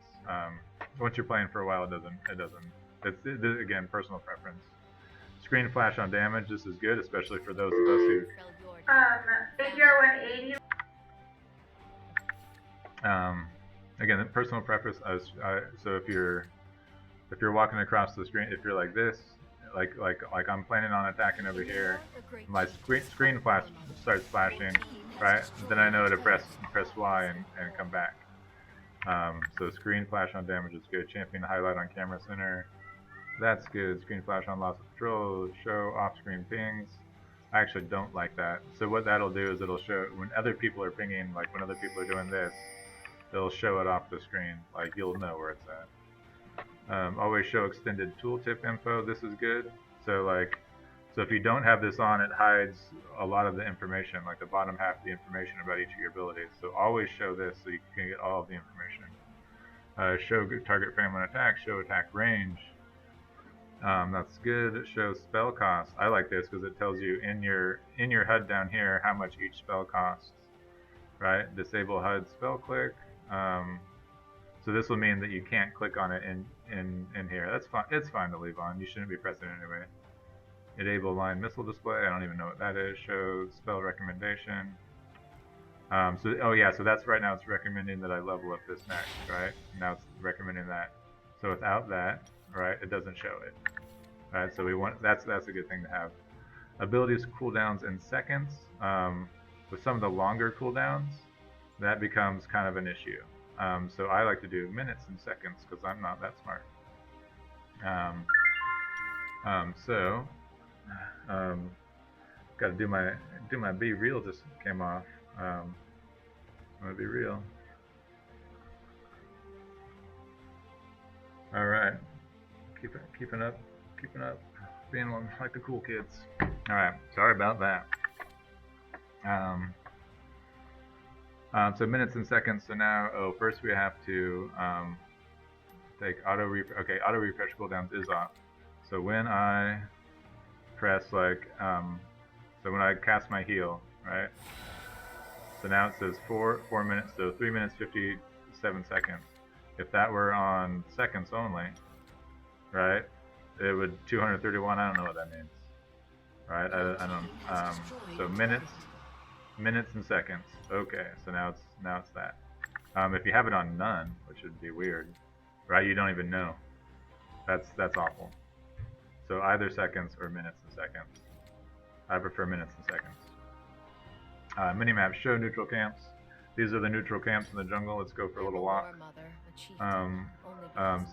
Once you're playing for a while, it doesn't. It's again personal preference. Screen flash on damage. This is good, especially for those of us who. Figure 180. Again, personal preference. So if you're walking across the screen, if you're like this, like I'm planning on attacking over here, my screen flash starts flashing, right? Then I know to press Y and come back. So screen flash on damage is good. Champion highlight on camera center, that's good. Screen flash on loss of control. Show off-screen pings. I actually don't like that. So what that'll do is it'll show when other people are pinging, like when other people are doing this, it'll show it off the screen. Like you'll know where it's at. Always show extended tooltip info. This is good. So if you don't have this on, it hides a lot of the information, like the bottom half of the information about each of your abilities. So always show this so you can get all of the information. Show target frame on attack. Show attack range. That's good. It shows spell cost. I like this because it tells you in your HUD down here how much each spell costs. Right? Disable HUD spell click. So this will mean that you can't click on it in here. That's fine. It's fine to leave on. You shouldn't be pressing it anyway. Enable line missile display. I don't even know what that is. Show spell recommendation. Oh yeah, so that's right now it's recommending that I level up this next, right? Now it's recommending that. So without that, right, it doesn't show it. Right, so we want that's a good thing to have. Abilities cooldowns in seconds. With some of the longer cooldowns, that becomes kind of an issue. So I like to do minutes and seconds because I'm not that smart. Got to do my be real just came off. I'm gonna be real. All right, keeping up, being like the cool kids. All right, sorry about that. So minutes and seconds. So now, first we have to take auto refresh. Okay, auto refresh cooldowns is off. So when I press so when I cast my heal, right? So now it says 4 minutes, so 3 minutes 57 seconds. If that were on seconds only, right? It would 231. I don't know what that means, right? I don't. So minutes and seconds. Okay, so now it's that. If you have it on none, which would be weird, right? You don't even know. That's awful. So either seconds or minutes and seconds. I prefer minutes and seconds. Minimap show neutral camps. These are the neutral camps in the jungle. Let's go for a little walk.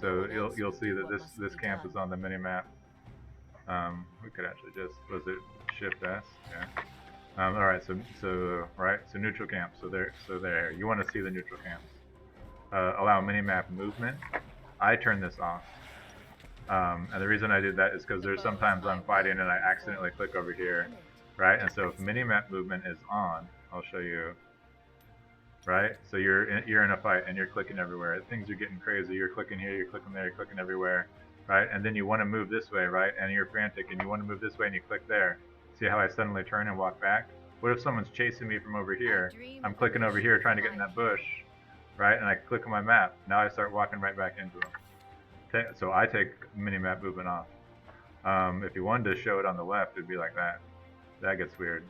So you'll see that this camp is on the minimap. We could actually just, was it Shift S? Yeah. All right. So neutral camps. So there. You want to see the neutral camps. Allow minimap movement. I turn this off. And the reason I did that is because there's sometimes I'm fighting and I accidentally click over here, right? And so if minimap movement is on, I'll show you. Right? So you're in a fight and you're clicking everywhere. Things are getting crazy. You're clicking here, you're clicking there, you're clicking everywhere, right? And then you want to move this way, right? And you're frantic and you want to move this way and you click there. See how I suddenly turn and walk back? What if someone's chasing me from over here? I'm clicking over here trying to get in that bush, right? And I click on my map. Now I start walking right back into them. So I take minimap movement off. If you wanted to show it on the left, it'd be like that. That gets weird.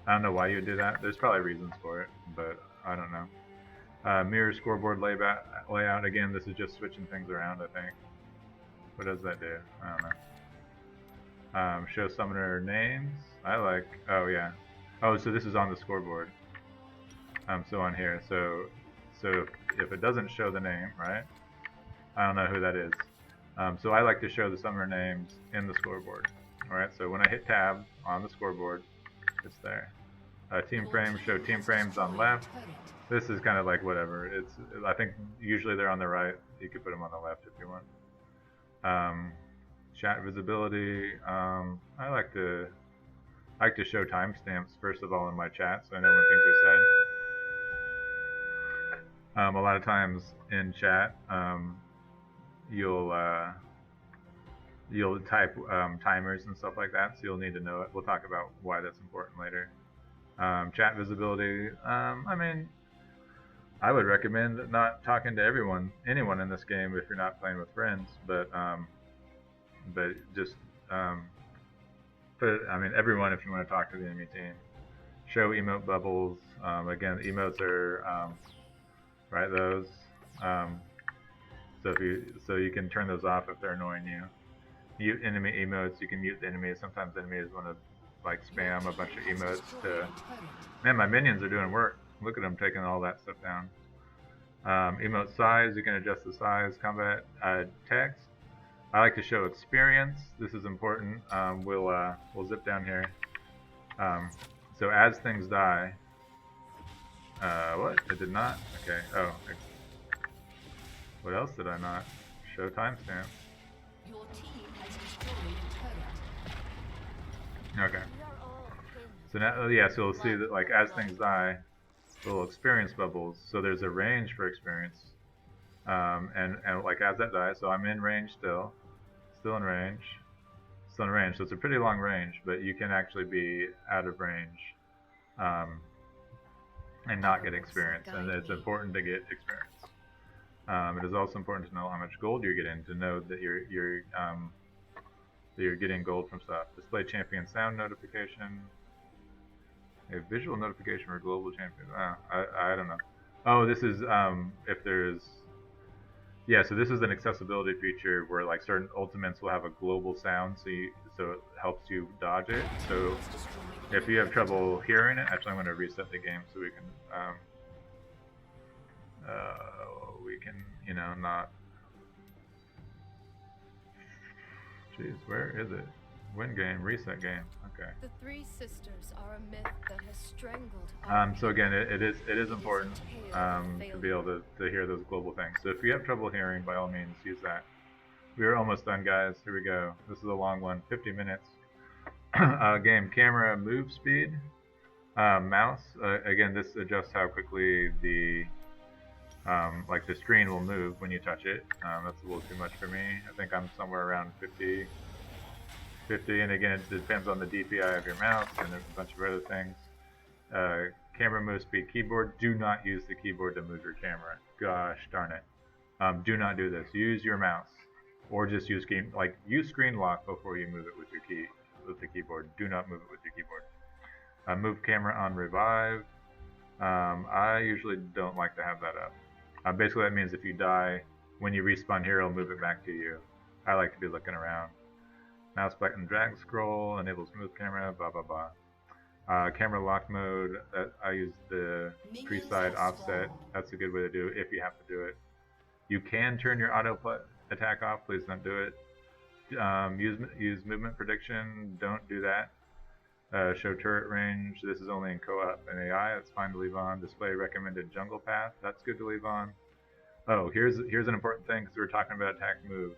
I don't know why you would do that. There's probably reasons for it, but I don't know. Mirror scoreboard layout. Again, this is just switching things around, I think. What does that do? I don't know. Show summoner names. I like, oh yeah. Oh, so this is on the scoreboard. So on here. So if it doesn't show the name, right? I don't know who that is. So I like to show the summoner names in the scoreboard. Alright, so when I hit tab on the scoreboard, it's there. Team frames, show team frames on left. This is kind of like whatever. I think usually they're on the right. You could put them on the left if you want. Chat visibility. I like to show timestamps first of all in my chat, so I know when things are said. A lot of times in chat, you'll type timers and stuff like that, so you'll need to know it. We'll talk about why that's important later. Chat visibility. I mean, I would recommend not talking to anyone in this game if you're not playing with friends, but just I mean, everyone if you want to talk to the enemy team. Show emote bubbles. Again, emotes are right, those. So you can turn those off if they're annoying you. Mute enemy emotes. You can mute the enemies. Sometimes enemies want to like spam a bunch of emotes to. Man, my minions are doing work. Look at them taking all that stuff down. Emote size. You can adjust the size. Combat text. I like to show experience. This is important. We'll zip down here. So as things die. What? It did not? Okay. Oh. What else did I not? Show timestamp. Your team has destroyed a turret. Okay. So now, yeah, so you'll see that like as things die, little experience bubbles. So there's a range for experience. And like as that dies, so I'm in range still. Still in range. Still in range. So it's a pretty long range, but you can actually be out of range and not get experience. And it's important to get experience. It is also important to know how much gold you're getting, to know that you're getting gold from stuff. Display champion sound notification. A visual notification for global champions. I don't know. Oh, this is if there's, yeah. So this is an accessibility feature where like certain ultimates will have a global sound, so it helps you dodge it. So if you have trouble hearing it, actually I'm going to reset the game so we can not. Jeez, where is it? Win game, reset game. Okay. The three sisters are a myth that has strangled. So again, it is important to be able to hear those global things. So if you have trouble hearing, by all means, use that. We are almost done, guys. Here we go. This is a long one, 50 minutes. Game camera move speed. Mouse. Again, this adjusts how quickly the screen will move when you touch it. That's a little too much for me. I think I'm somewhere around 50, and again, it depends on the DPI of your mouse and a bunch of other things. Camera move speed keyboard. Do not use the keyboard to move your camera. Gosh darn it. Do not do this. Use your mouse, or just use screen lock before you move it with the keyboard. Do not move it with your keyboard. Move camera on revive. I usually don't like to have that up. Basically, that means if you die, when you respawn here, it'll move it back to you. I like to be looking around. Mouse button drag scroll enables smooth camera, blah blah blah. Camera lock mode, I use the pre-side offset. That's a good way to do it if you have to do it. You can turn your auto attack off, please don't do it. Use movement prediction, don't do that. Show turret range, this is only in co-op and AI, that's fine to leave on. Display recommended jungle path, that's good to leave on. Oh, here's an important thing because we're talking about attack move.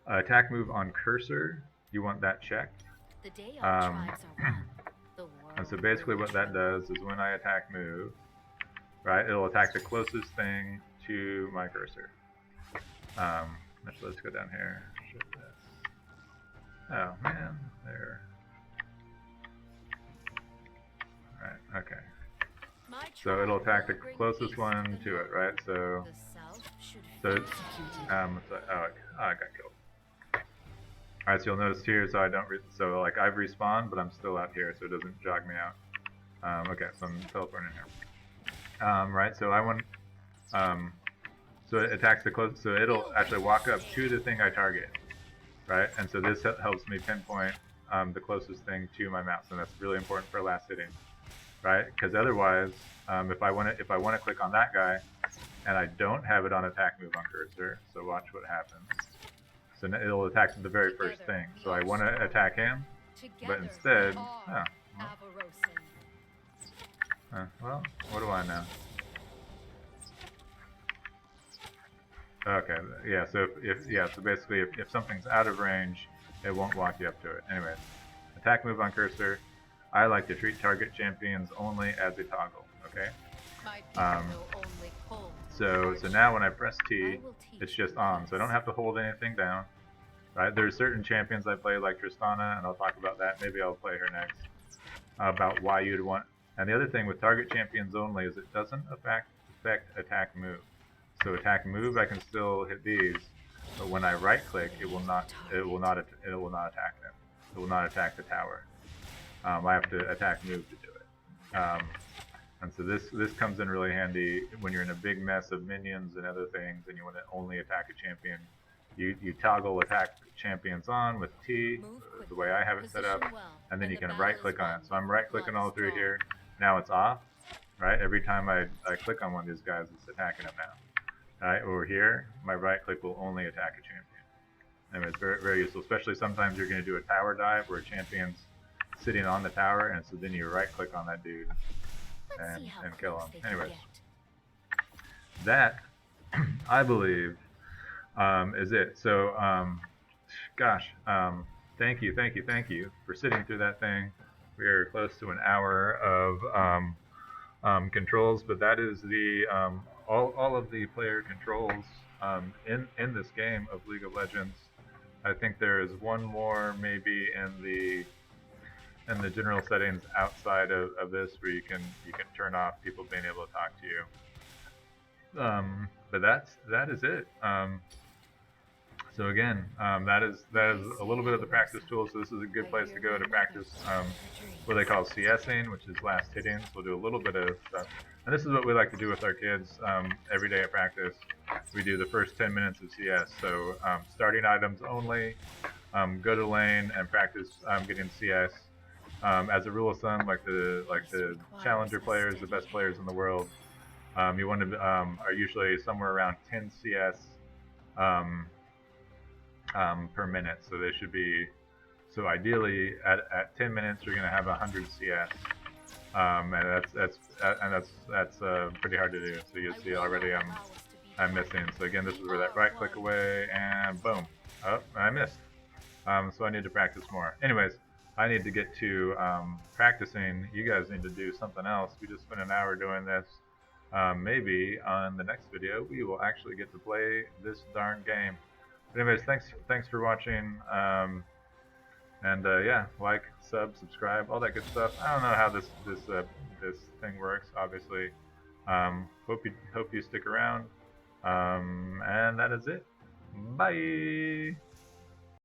Attack move on cursor, you want that checked. The day our tribes are one, the world And so basically what that does is when I attack move, right, it'll attack the closest thing to my cursor. Let's go down here. Shift this. Oh man, there. Alright, okay. So it'll attack the closest one to it, right? So it's, I got killed. Alright, so you'll notice here, so I've respawned, but I'm still out here, so it doesn't jog me out. Okay, so I'm teleporting in here. Right, so so it attacks the closest, so it'll actually walk up to the thing I target, right? And so this helps me pinpoint the closest thing to my mouse, and that's really important for last hitting, right? Because otherwise, if I want to click on that guy, and I don't have it on attack move on cursor, so watch what happens. So it'll attack the very first thing. So I want to attack him, but instead, well, what do I know? Okay, yeah. So so basically, if something's out of range, it won't walk you up to it. Anyways, attack move on cursor. I like to treat target champions only as a toggle. Okay. So now when I press T, it's just on. So I don't have to hold anything down. Right? There's certain champions I play like Tristana, and I'll talk about that. Maybe I'll play her next. About why you'd want. And the other thing with target champions only is it doesn't affect attack move. So attack move, I can still hit these, but when I right click, it will not attack them. It will not attack the tower. I have to attack move to do it. And so this comes in really handy when you're in a big mess of minions and other things, and you want to only attack a champion. You toggle attack champions on with T, the way I have it set up, and then you can right click on it. So I'm right clicking all through here. Now it's off, right? Every time I click on one of these guys, it's attacking them now. Right, over here, my right click will only attack a champion. And it's very, very useful, especially sometimes you're going to do a tower dive where a champion's sitting on the tower, and so then you right click on that dude and kill him. Anyways, that, I believe, is it. So, thank you for sitting through that thing. We are close to an hour of controls, but that is the all of the player controls in this game of League of Legends. I think there is one more maybe in the general settings outside of this where you can turn off people being able to talk to you. But that is it. So again, that is a little bit of the practice tools. So this is a good place to go to practice what they call CSing, which is last hitting. So we'll do a little bit of stuff. And this is what we like to do with our kids every day at practice. We do the first 10 minutes of CS. So starting items only, go to lane and practice getting CS. As a rule of thumb, like the challenger players, the best players in the world, you want to are usually somewhere around 10 CS per minute. So they should be. So ideally, at 10 minutes, you're going to have 100 CS, and that's pretty hard to do. So you see already I'm missing. So again, this is where that right click away and boom. Oh, I missed. So I need to practice more. Anyways, I need to get to practicing. You guys need to do something else. We just spent an hour doing this. Maybe on the next video we will actually get to play this darn game. But anyways, thanks for watching. Yeah, like, sub, subscribe, all that good stuff. I don't know how this thing works, obviously. Hope you stick around. And that is it. Bye.